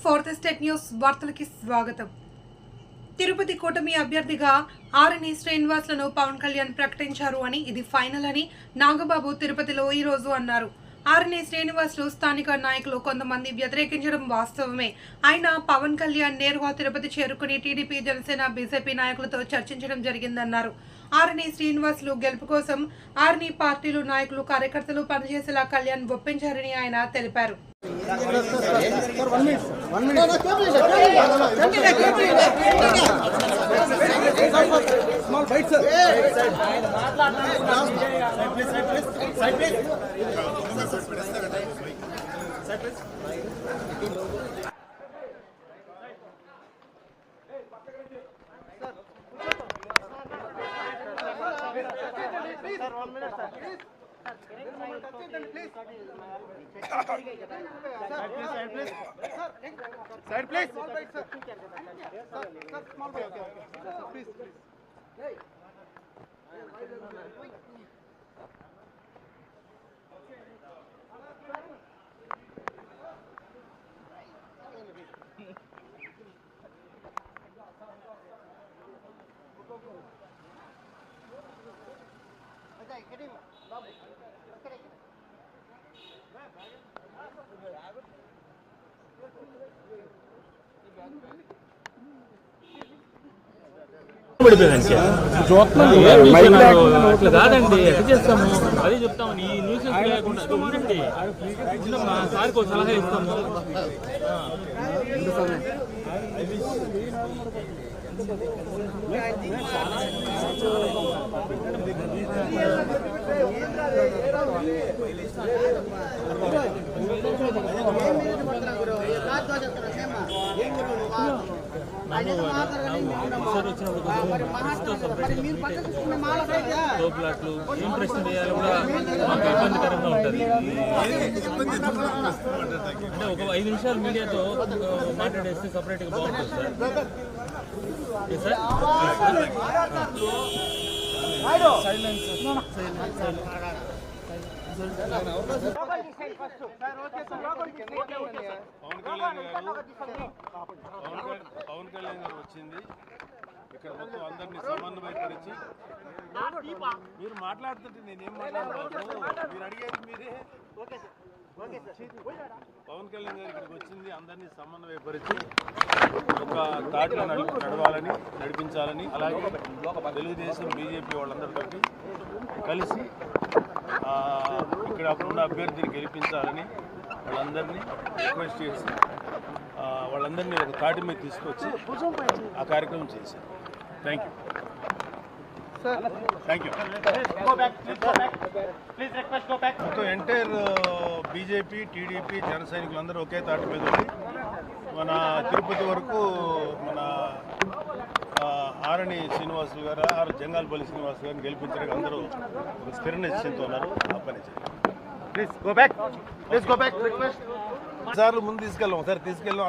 Fourth state news వార్తలకి స్వాగతం. తిరుపతి కూటమి అభ్యర్థిగా ఆరణి శ్రీనివాసులను పవన్ కళ్యాణ్ ప్రకటించారు అని, ఇది ఫైనల్ అని నాగబాబు తిరుపతిలో ఈ రోజు అన్నారు. ఆరణి శ్రీనివాసులు స్థానిక నాయకులు కొంతమంది వ్యతిరేకించడం వాస్తవమే. అయినా పవన్ కళ్యాణ్ నేరుగా తిరుపతి చేరుకుని టీడీపీ, జనసేన, బీజేపీ నాయకులతో చర్చించడం జరిగిందన్నారు. ఆరణి శ్రీనివాసులు గెలుపు కోసం ఆరణి పార్టీలు, నాయకులు, కార్యకర్తలు పనిచేసేలా కళ్యాణ్ ఒప్పించారని ఆయన తెలిపారు. Side please. అట్లా కాదండి, ఎట్లా చేస్తాము అదే చెప్తాము. ఈ న్యూస్ లేకుండా ఉండండి, మా సార్కి ఒక సలహా ఇస్తాము. తోపులాట్లు ఏం ప్రశ్న చేయాలి కూడా మాకు ఇబ్బందికరంగా ఉంటుంది. అంటే ఒక 5 నిమిషాలు మీడియాతో మాట్లాడేస్తే సపరేట్గా బాగుంటుంది సార్. పవన్ కళ్యాణ్ గారు వచ్చింది ఇక్కడ మొత్తం అందరినీ సమన్వయపరిచి మీరు మాట్లాడుతుంటే నేనేం మాట్లాడతాను, మీరు అడిగేది మీరే. పవన్ కళ్యాణ్ గారు ఇక్కడికి వచ్చింది అందరినీ సమన్వయపరిచి ఒక తాటిలో నడిపించాలని, అలాగే తెలుగుదేశం, బీజేపీ వాళ్ళందరితో కలిసి ఇక్కడ అప్పుడున్న అభ్యర్థిని గెలిపించాలని వాళ్ళందరినీ రిక్వెస్ట్ చేసి వాళ్ళందరినీ ఒక తాటి మీద తీసుకొచ్చి ఆ కార్యక్రమం చేశారు. Thank you. మొత్తం ఎంటైర్ బీజేపీ, టీడీపీ, జన సైనికులందరూ ఒకే తాటి మీద ఉంది. మన తిరుపతి వరకు మన ఆరణి శ్రీనివాసులు గారు, జంగాలపల్లి శ్రీనివాసులు గారిని గెలిపించడానికి అందరూ ఒక స్థిర నిశ్చయంతో ఉన్నారు. ఆ పని చేయాలి. Please go back. రిక్వెస్ట్ సార్లు ముందు తీసుకెళ్ళాం, ఒకసారి తీసుకెళ్ళాం.